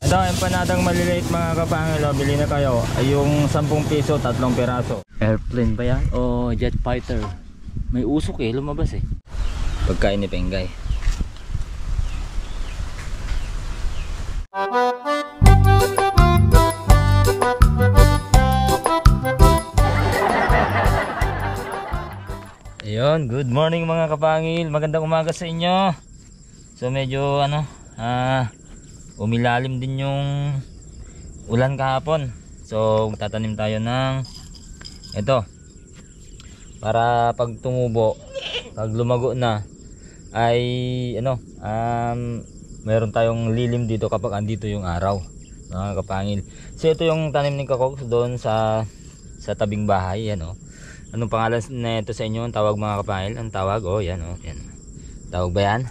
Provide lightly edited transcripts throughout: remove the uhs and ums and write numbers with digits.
Ito ang empanadang maliliit mga kapangil. Bili na kayo. Ay yung 10 piso, 3 piraso. Airplane ba yan? O jet fighter? May usok eh, lumabas eh. Pagkain ni Pengay. Ayun, good morning mga kapangil. Magandang umaga sa inyo. So medyo umilalim din yung ulan kahapon. So tatanim tayo ng ito para pag tumubo, pag lumago na ay meron tayong lilim dito kapag andito yung araw mga kapangil. So ito yung tanim ni Kakoks doon sa tabing bahay. Yan anong pangalan na ito sa inyo? Ang tawag mga kapangil? Ang tawag yan. Tawag ba yan?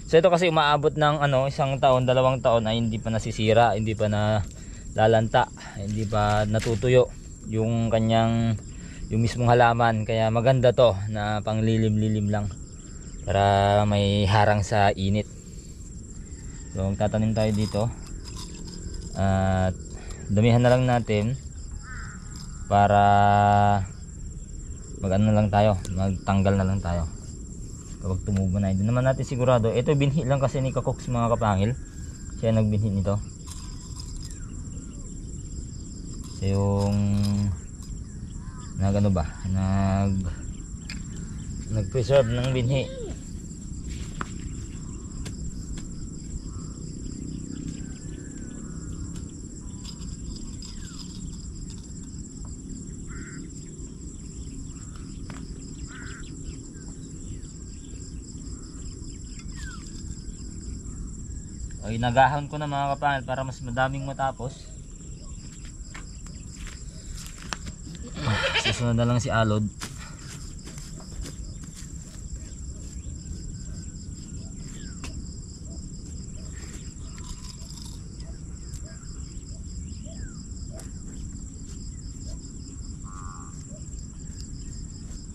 So ito kasi umaabot ng 1 taon, 2 taon ay hindi pa nasisira, hindi pa na lalanta, hindi pa natutuyo yung mismong halaman. Kaya maganda to na panglilim-lilim lang para may harang sa init. So magtatanim tayo dito at damihan na lang natin para magtanggal na lang tayo kapag tumubo na. Hindi naman natin sigurado. Ito binhi lang kasi ni Kakoks mga kapangil, siya nagbinhi nito. So yung nag-preserve ng binhi. Ay, nagahon ko na mga kapangil para mas madaming matapos. Susunod na lang si Alod.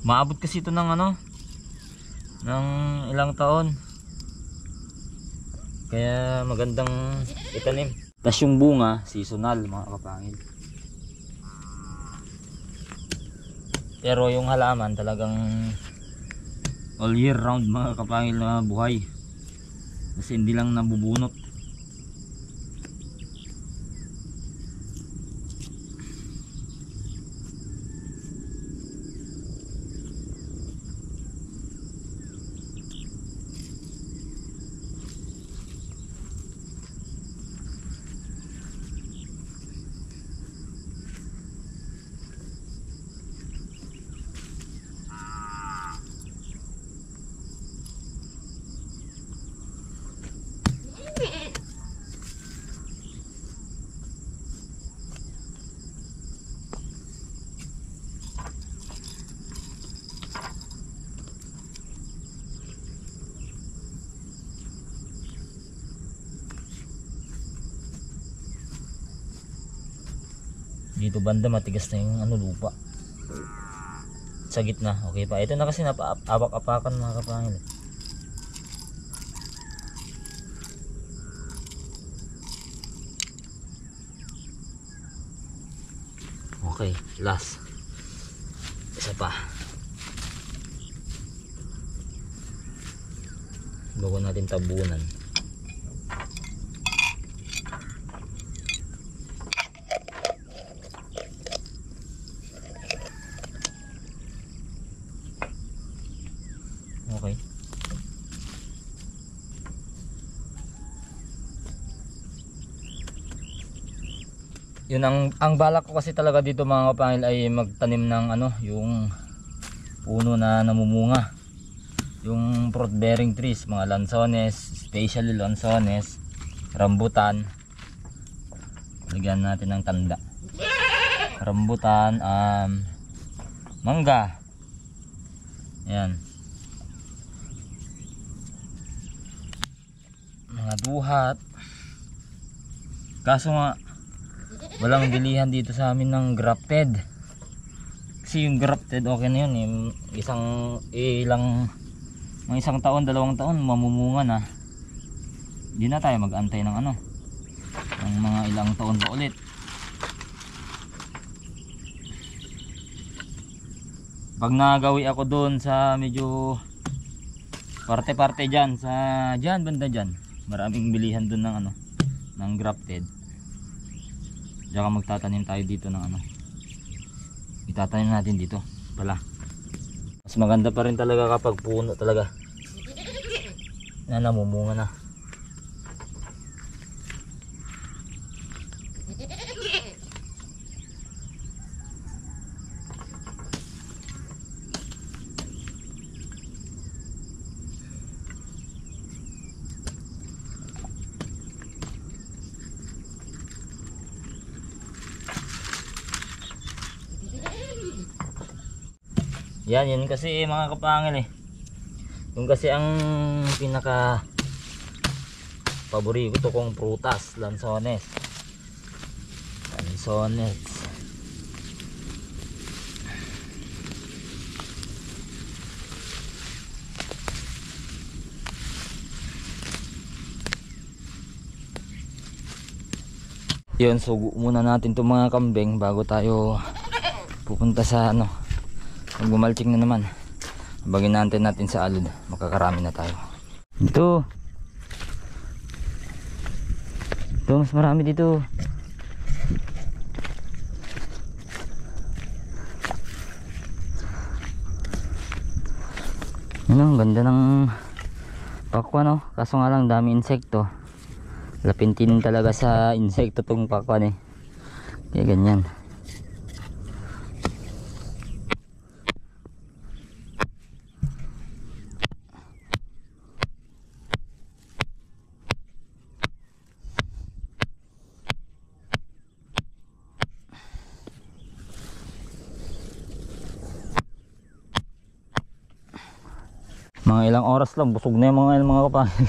Maabot kasi ito ng ng ilang taon. Kaya magandang itanim. Tapos yung bunga, seasonal mga kapangil. Pero yung halaman talagang all year round mga kapangil na buhay. Kasi hindi lang nabubunot. Dito banda matigas na yung lupa. Sa gitna okay pa. Ito na kasi napaapak-apakan mga kapangil. Okay, last. Isa pa. Bago natin tabunan. Okay. Yun ang balak ko kasi talaga dito mga kapangil ay magtanim ng yung puno na namumunga. Yung fruit bearing trees, mga lansones, especially lansones, rambutan. Lagyan natin ng tanda. Rambutan, mangga. Ayan. Mga duhat. Kaso nga walang bilihan dito sa amin ng grafted. Kasi yung grafted okay na yun mga isang taon, 2 taon mamumunga na. Hindi na tayo mag-antay ng ng mga ilang taon pa ulit. Pag nagawi ako doon sa medyo parte-parte dyan, sa dyan, banda dyan, maraming bilihan doon ng ano, ng grafted. Diyan magtatanim tayo dito ng ano, itatanim natin dito pala. Mas maganda pa rin talaga kapag puno talaga na namumunga na. Yan kasi mga kapangil yung kasi ang pinaka paborito kong prutas, lansones. Yun, sugo muna natin itong mga kambing bago tayo pupunta sa ano, magbumalching na naman. Bagin natin sa alod, makakarami na tayo. Ito mas marami dito. Ano, ganda ng pakwan, no? Kaso nga lang dami insekto. Lapintinin talaga sa insekto tong pakwan kaya ganyan. Mga ilang oras lang busog na yung mga kapangil.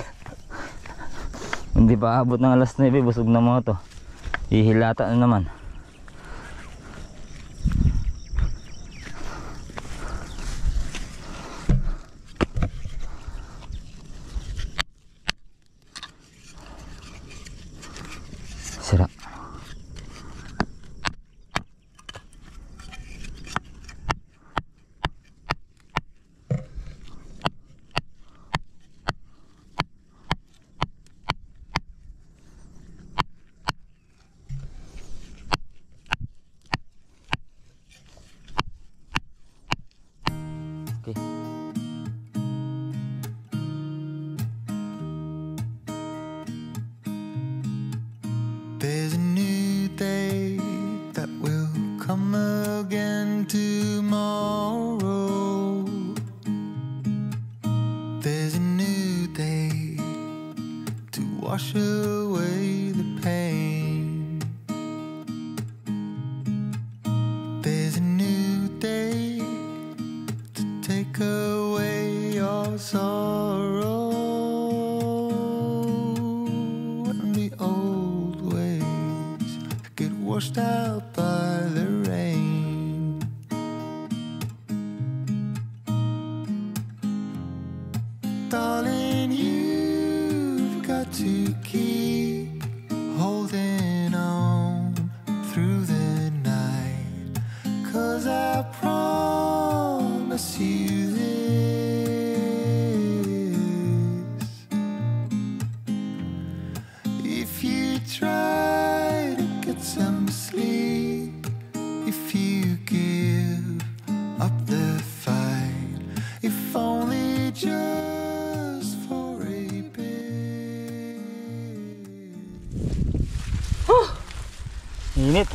Hindi pa abot ng alas 9, busog na mga to. Hihilata na naman. Sira. Okay. There's a new day that will come again tomorrow. There's a new day to wash away the pain. There's a new day to take away your sorrow and the old ways get washed out by the rain. Darling, you've got to keep holding on through the night, 'cause I promise you this: if you try to get some sleep, if you give up the fight, if only just for a bit. Init.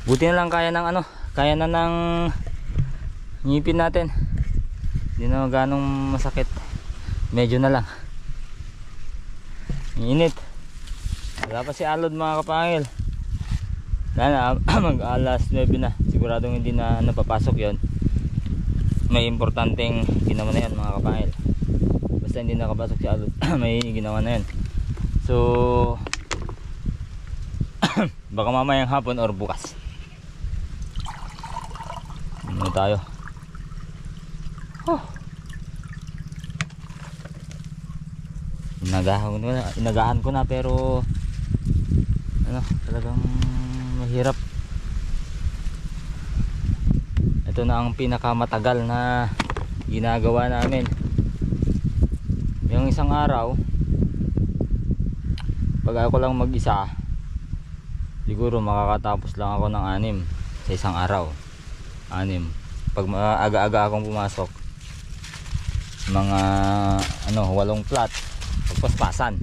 Buti na lang kaya na ng ngipin natin. Hindi na ganong masakit. Medyo na lang. Init. Wala pa si alod mga kapangil. Mag alas 9 na. Siguradong hindi na napapasok yon. May importanteng ginawa na yan mga kapangil. Basta hindi nakapasok si alod, may ginawa na yan. So baka mamayang hapon or bukas ano tayo. Inagahan ko na pero ano, talagang mahirap. Ito na ang pinakamatagal na ginagawa namin. Yung isang araw, pag ako lang mag-isa, siguro makakatapos lang ako ng 6 sa isang araw. 6. Pag aga-aga akong pumasok, mga 8 plat, pagpaspasan.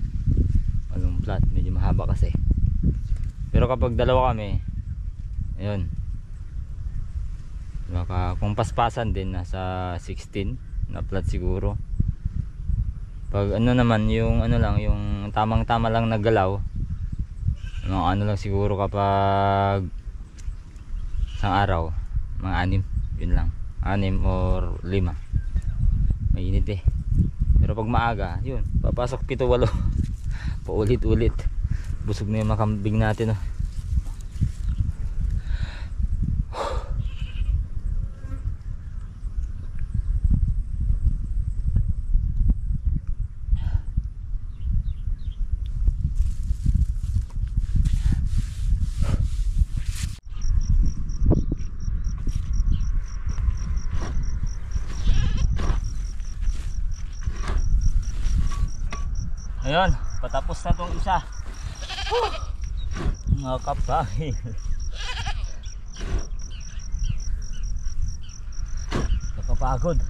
8 plat, medyo mahaba kasi. Pero kapag dalawa kami, ayun, baka kung paspasan din nasa 16 na plat siguro. Pag naman yung lang, yung tamang-tama lang naggalaw, lang siguro kapag isang araw, mga 6, yun lang. 6 or 5. Mainit eh. Pero pag maaga, yun, papasok 7-8. Paulit-ulit. Busog na yung makambing natin, oh. Ayun, patapos na tong isa. Mga kapahil. Nakapagod.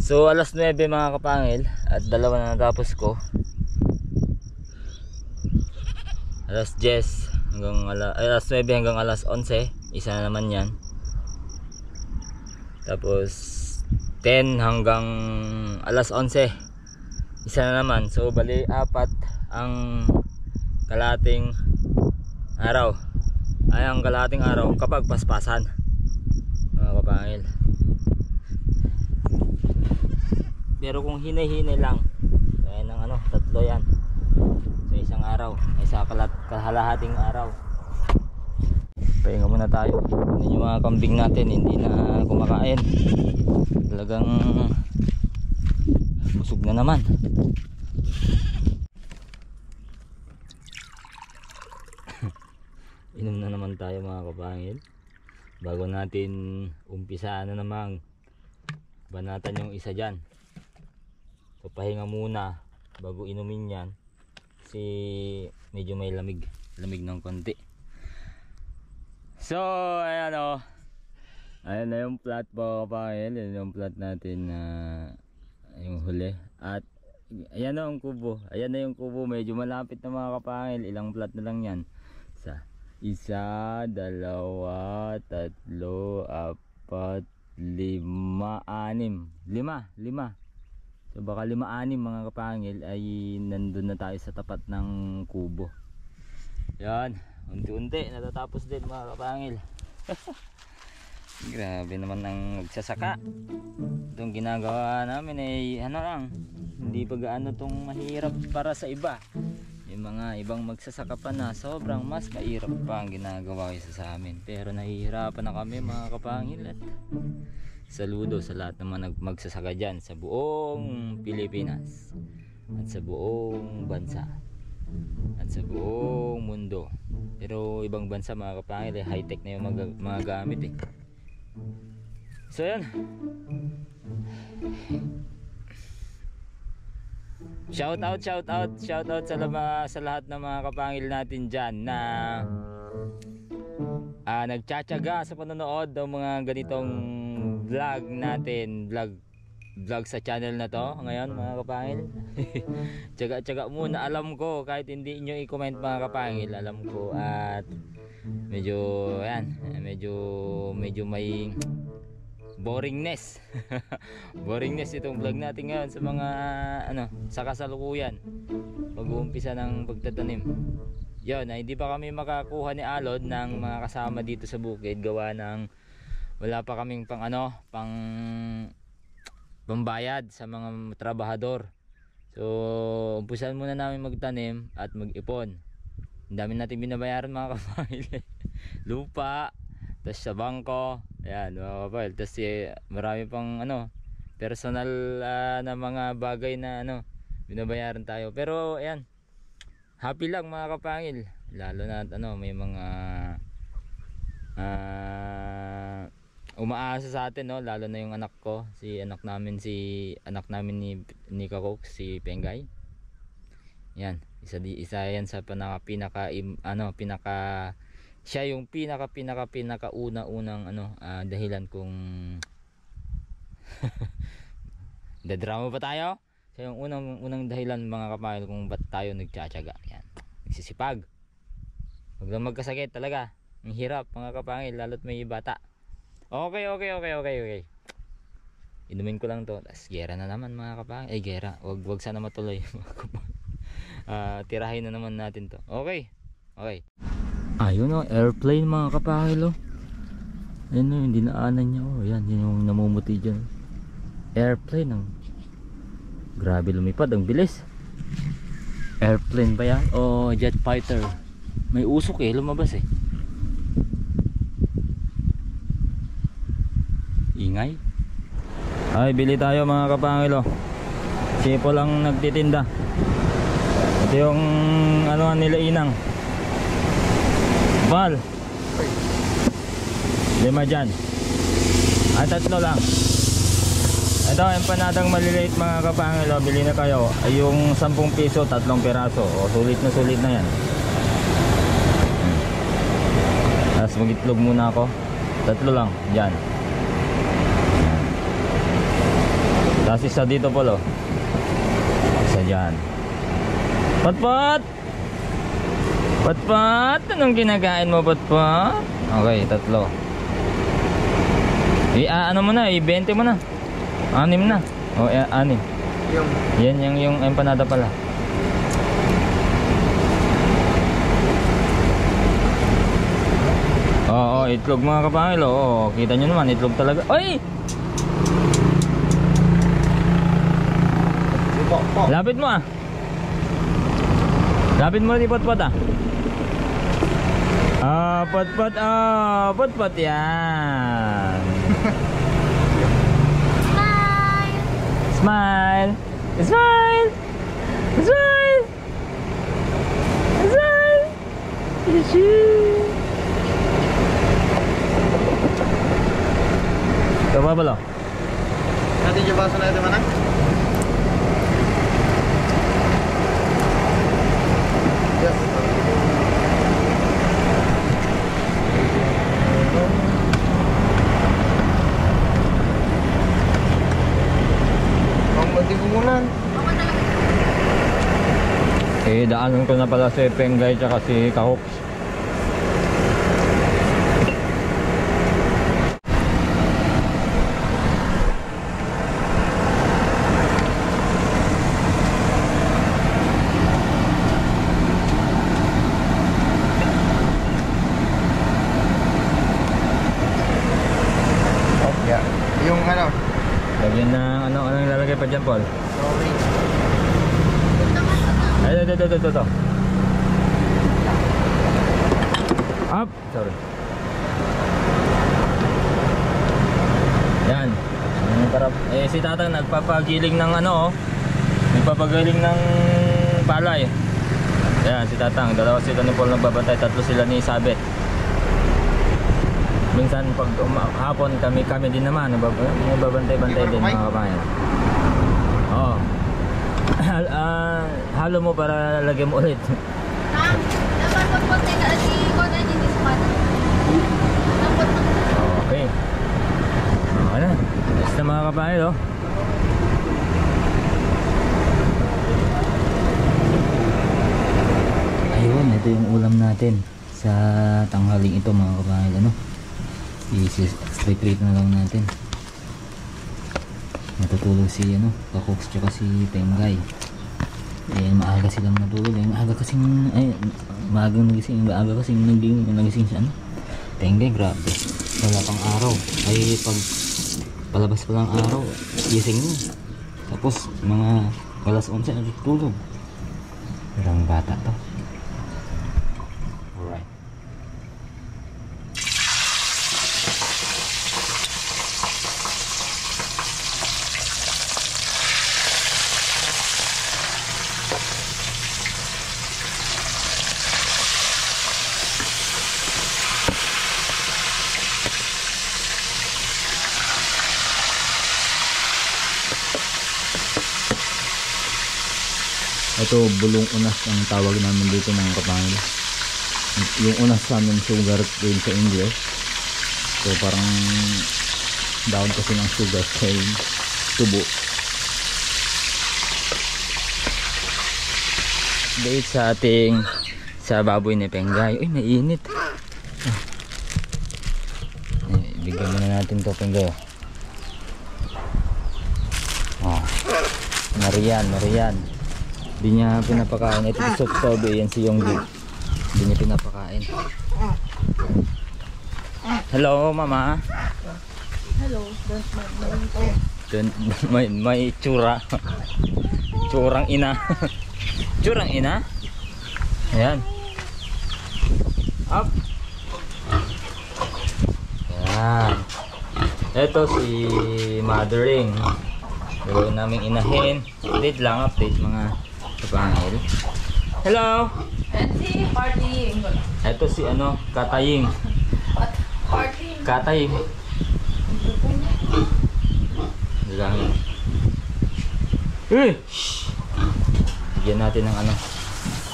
So alas 9 mga kapangil, at 2 na natapos ko. Alas 10 hanggang alas 9 hanggang alas 11, isa na naman yan. Tapos 10 hanggang alas 11, isa na naman. So bali 4 ang kalating araw. Ay ang kalating araw kapag paspasan, mga kapangil. Pero kung hinay-hinay lang, kaya ng 3 yan sa isang araw, ay sa kalahating araw. Pahinga muna tayo. Ano yung mga kambing natin, hindi na kumakain. Talagang busog na naman. Inom na naman tayo mga kapangil, bago natin umpisaan na namang banatan yung isa dyan. So pahinga muna bago inumin yan, kasi medyo may lamig ng konti. So ayan o, ayan na yung plat po kapangil. Ayan yung plat natin na yung huli. At ayan na yung kubo. Ayan na yung kubo, medyo malapit na mga kapangil. Ilang plat na lang yan. Isa, 2, 3, 4, 5, 6, 5. So baka 5-6 mga kapangil ay nandun na tayo sa tapat ng kubo. Yan, unti-unti natatapos din mga kapangil. Grabe naman ang magsasaka. Itong ginagawa namin ay lang, hindi pa gaano tong mahirap para sa iba. Yung mga ibang magsasaka pa na sobrang mas mahirap pa ang ginagawa kaysa sa amin. Pero nahihirapan na kami mga kapangil. At saludo sa lahat naman magsasaka dyan sa buong Pilipinas at sa buong bansa at sa buong mundo. Pero ibang bansa mga kapangil, high tech na yung mga gamit eh. So yan, shout out sa lahat ng mga kapangil natin dyan na nagtsatsaga sa panonood ng mga ganitong vlog natin, vlog sa channel na to ngayon mga kapangil. Tsaga muna, alam ko kahit hindi nyo i-comment mga kapangil, alam ko, at medyo may boringness boringness itong vlog natin ngayon sa mga sa kasalukuyan mag-uumpisa ng pagtatanim. Yun, hindi pa kami makakuha ni Alod ng mga kasama dito sa bukid, gawa ng wala pa kaming pang ano, pambayad sa mga trabahador. So umpisan muna namin magtanim at mag-ipon. Ang dami natin binabayaran mga kapamilya. Lupa, tapos sa bangko, ayan mga kapamilya. Tapos marami pang ano, personal na mga bagay na ano, binabayaran tayo. Pero ayan, happy lang mga kapangil. Lalo na ano, may mga umaasa sa atin, no? Lalo na yung anak ko, anak namin ni Kakok, si Pengay. Yan, isa yan sa siya yung pinaka unang dahilan kung dadrama pa tayo. Siya yung unang dahilan mga kapatid kung ba't tayo nagtsatsaga. Yan, nagsisipag. Huwag lang magkasakit talaga. Ang hirap mga kapangil, lalo't may bata. Okay. Inumin ko lang to. Tapos gera na naman mga kapangil. Ay gera, wag sana matuloy mga kapangil. Tirahin na naman natin to. Okay. Ayun o, airplane mga kapangil o. Ayun o, yung dinaanan niya o. Yan, yun yung namumuti dyan. Airplane ang grabe lumipad, ang bilis. Airplane ba yan? O jet fighter? May usok lumabas ingay. Ay, bili tayo mga kapangilo. Sipo lang nagtitinda. Ito yung nila inang Val. 5 dyan. Ay, 3 lang. Ito, empanadang maliliit mga kapangilo. Bili na kayo. Ay, yung 10 piso, 3 piraso. O, sulit na yan. Tapos mag-itlog muna ako. 3 lang, dyan. Tapos isa dito polo. Isa dyan. Patpat! Anong kinakain mo, Patpat? Okay, 3. Ano mo na, 20 mo na. 6 na. O, 6. Yan yung empanada pala. Oo, itlog mga kapangil. Oo, kita nyo naman, itlog talaga. Ay! Lapit mo Lapit mo di Patpat Patpat yan. Smile. Coba belum? Nanti coba sana itu mana? Yes. Ang matipungunan. Daanan ko na pala si Pengay tsaka si Kakok. Yung ano? Lagyan na anong ilalagay pa dyan, Paul? Sorry. Ay, ito. Up! Sorry. Yan. Si Tatang nagpapagiling ng nagpapagaling ng palay. Yan, si Tatang. 2 sila ni Paul nagbabantay, 3 sila ni Sabet. Minsan pag hapon kami din naman nagbabantay-bantay din mga kabayan. Oo. Halo mo para lagyan mo ulit. Okay. Okay na. Basta mga kabayan Ayun, ito yung ulam natin sa tanghaling ito mga kabayan. I-straight na lang natin. Natutulog si Kakoks tsaka si Pengay. Maaga silang natulog. Maaga kasing nagising siya Pengay, grabe. wala pang araw ay pag palabas pa lang araw gising mo, tapos mga alas 11 natutulog. Parang bata to. Alright. Ito bulong unas ang tawag namin dito mga kapangil. Yung unas sa amin sugar cane sa English. So parang down kasi ng sugar cane tubo. Dahil sa ating sa baboy ni Penggay. Uy, mainit. Bigyan muna natin to Penggay. Oh. Marian. Hindi niya pinapakain. Ito si Sobe, yan si Yonggi. Hindi niya pinapakain. Hello, mama. Hello, don't May tsura. Tsurang ina. Tsurang ina. Ayan. Up. Ayan. Ito si Mothering. Gawin namin inahin. Update lang, update mga kapangil. Hello. And si partying. Ito si Kataying. Partying. Kataying. Gagangin. Shhh. Bigyan natin ng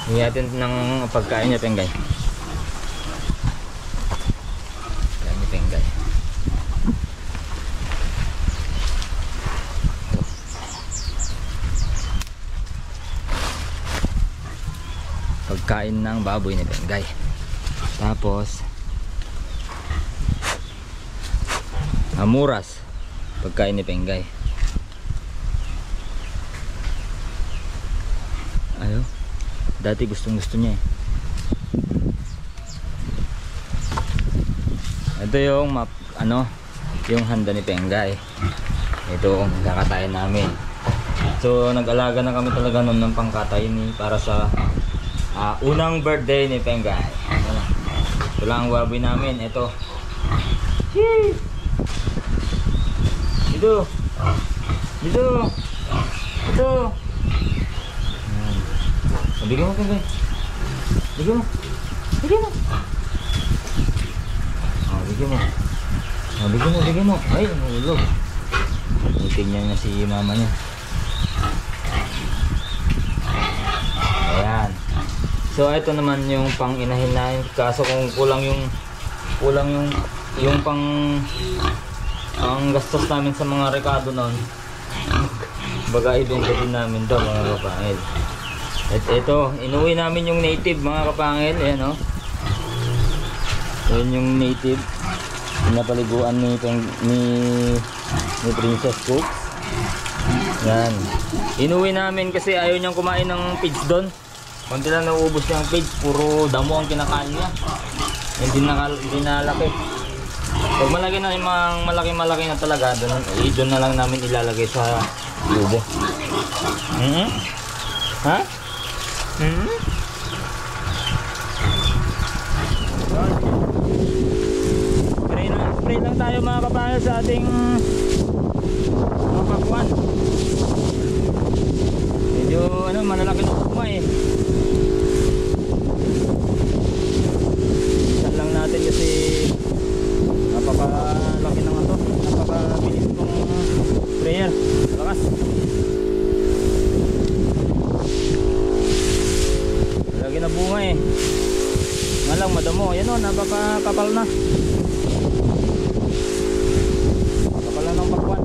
bigyan natin ng pagkain niya Penggay. Pagkain niya Penggay. Pagkain ng baboy ni Penggay. Tapos amuras, pagkain ni Penggay. Ayo. Dati gustong gusto niya eh. Ito yung yung handa ni Penggay. Ito ang kakatayin namin. So nag-alaga na kami talaga noon ng pangkatay para sa unang birthday ni Penggay. Ito lang ang baboy namin. Ito. Dito. Bigyan mo Penggay. Bigyan mo. Bigyan mo. Ay, nahulog. Tingnan niya si mama niya. Ayan. So ito naman yung pang inahin namin. Kaso kung kulang yung pang gastos namin sa mga rekado noon. Baga ibenta din namin to mga kapangil. At ito, inuwi namin yung native mga kapangil. Ayan o. Ayan yung native. Pinapaliguan ni Princess Cooks. Yan. Inuwi namin kasi ayaw niyang kumain ng pigs doon. Kunti lang nauubos niya ang pigs. Puro damo ang kinakain niya. Hindi nalaki. Pag malaki na yung mga malaki na talaga, doon na lang namin ilalagay sa lubo. Ha? Spray lang tayo mga kapangil sa ating mga pakwan. Medyo malalaki na kuma eh. Isan lang natin kasi napakalaki ng napakabilis itong sprayer. Lakas. Lagi na bunga eh. Nga lang madamo. Ayan o, napakakapal na. Kapal na ng pakwan.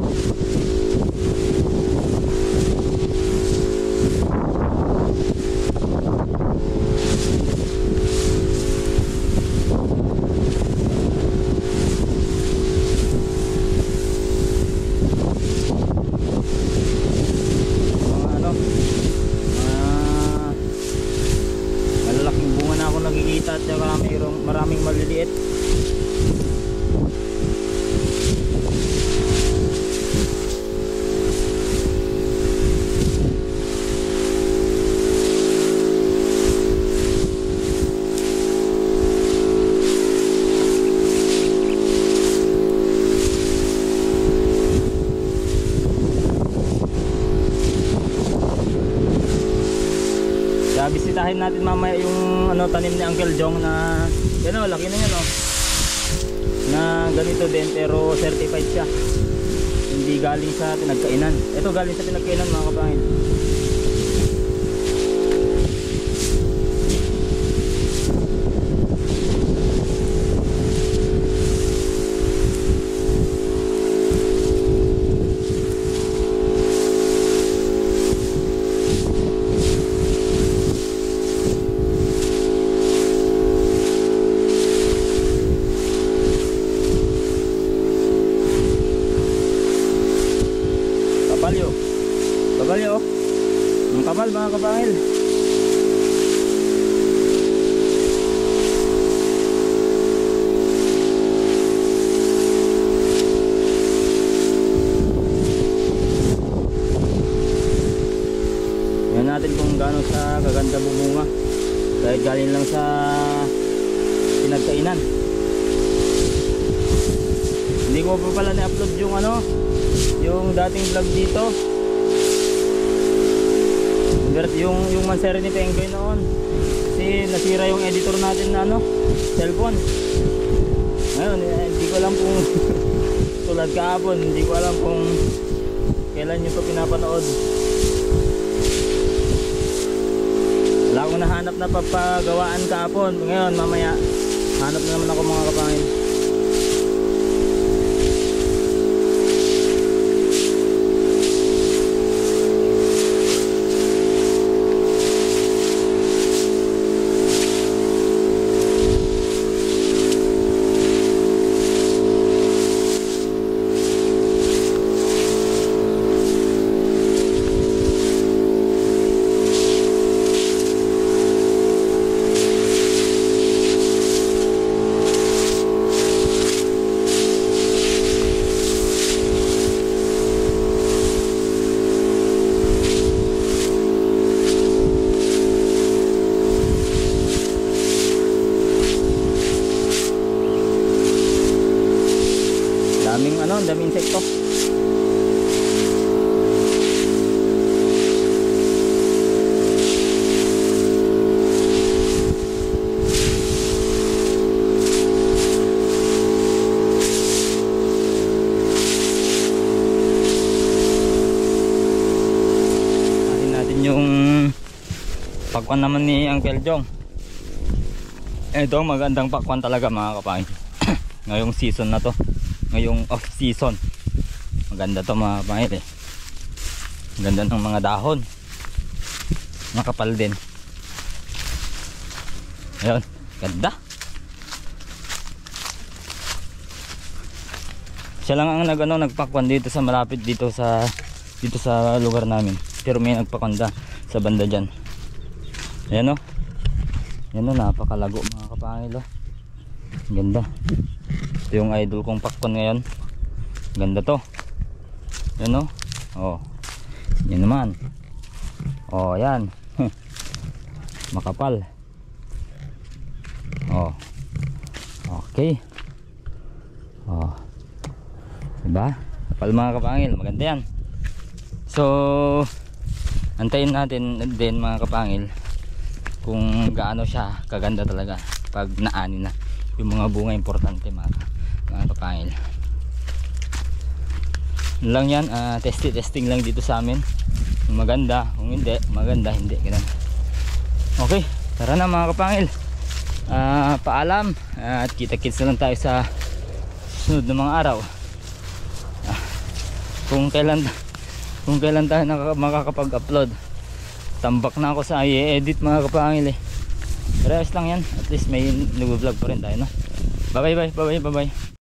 Malalaking bunga na ako nakikita at maraming maliliit. Testahin natin mamaya yung ano, tanim ni Uncle Jong na yan o, laki na yan o. Na ganito din pero certified siya. Hindi galing sa pinagkainan. Ito galing sa pinagkainan mga kapangil. Babalyo. Ang kapal mga kapangil. Yan natin kung gaano sa kaganda bumunga. Kahit galing lang sa pinagkainan. Hindi ko pa pala na-upload yung ano, yung dating vlog dito. Yung Manseri ni Penggoy noon. Kasi nasira yung editor natin na ano, cellphone. Ngayon, hindi ko alam kung tulad kahapon, hindi ko alam kung kailan nyo ito pinapanood. Wala akong nahanap na papagawaan kahapon. Ngayon, mamaya, hanap na naman ako mga kapangil. Daming insekto. Kain natin yung pakwan naman ni Uncle Jong. Ito magandang pakwan talaga mga kapangil. Ngayong season na to, ngayong off season, maganda to mga kapangil eh. Ganda ng mga dahon, makapal din. Ayun, ganda. Siya lang ang nagpakwan dito sa malapit dito sa lugar namin, pero may nagpakanda sa banda dyan. Ayan o, yan o, napakalago mga kapangil o. Ganda. Ito yung idol kong pakwan ngayon. Ganda to. Yan o. Oh. Yan naman. Oh, yan. Makapal. Oh. Okay. Oh. Diba? Kapal mga kapangil. Maganda yan. So, antayin natin din mga kapangil kung gaano siya kaganda talaga pag naani na. Yung mga bunga importante mga kapangil. Lang yan, testing lang dito sa amin. Kung maganda, kung hindi, maganda, hindi. Ganun. Okay, tara na mga kapangil. Paalam. At kita-kits na lang tayo sa sunod na mga araw. Kung kailan tayo makakapag-upload. Tambak na ako sa i-edit mga kapangil eh. Pero ayos lang yan. At least may nag-vlog pa rin tayo, no? Bye bye.